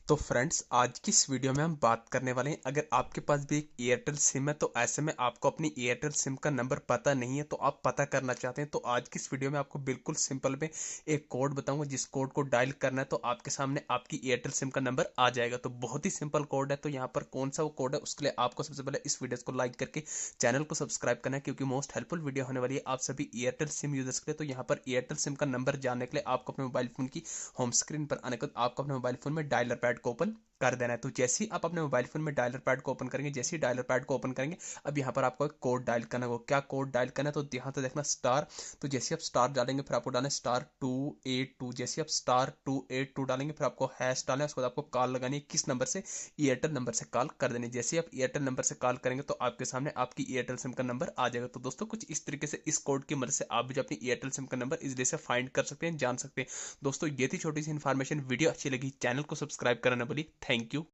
तो फ्रेंड्स, आज की इस वीडियो में हम बात करने वाले हैं। अगर आपके पास भी एक एयरटेल सिम है तो ऐसे में आपको अपनी एयरटेल सिम का नंबर पता नहीं है तो आप पता करना चाहते हैं, तो आज की इस वीडियो में आपको बिल्कुल सिंपल में एक कोड बताऊंगा। जिस कोड को डायल करना है तो आपके सामने आपकी एयरटेल सिम का नंबर आ जाएगा। तो बहुत ही सिंपल कोड है। तो यहाँ पर कौन सा वो कोड है उसके लिए आपको सबसे पहले इस वीडियो को लाइक करके चैनल को सब्सक्राइब करना है, क्योंकि मोस्ट हेल्पफुल वीडियो होने वाली है आप सभी एयरटेल सिम यूजर्स के लिए। तो यहाँ पर एयरटेल सिम का नंबर जानने के लिए आपको अपने मोबाइल फोन की होम स्क्रीन पर आने को आपको अपने मोबाइल फोन में डायलर पैड को ओपन कर देना है। तो जैसे ही आप अपने मोबाइल फोन में डायलर पैड को ओपन करेंगे, जैसे ही डायलर पैड को ओपन करेंगे, अब यहाँ पर आपको एक कोड डायल करना है। वो क्या कोड डायल करना है तो यहाँ तो देखना स्टार। तो जैसे आप स्टार डालेंगे फिर आपको डालना है *282। जैसे आप *282 डालेंगे फिर आपको हैश डालना है। उसके बाद आपको कॉल लगानी है। किस नंबर से? एयरटेल नंबर से कॉल कर देनी है। जैसे ही आप एयरटेल नंबर से कॉल करेंगे तो आपके सामने आपकी एयरटेल सिम का नंबर आ जाएगा। तो दोस्तों, कुछ इस तरीके से इस कोड की मदद से आप भी जो अपनी एयरटेल सिम का नंबर इजली से फाइंड कर सकते हैं, जान सकते हैं। दोस्तों, ये थी छोटी सी इन्फॉर्मेशन। वीडियो अच्छी लगी, चैनल को सब्सक्राइब करना ना भूलिए। Thank you.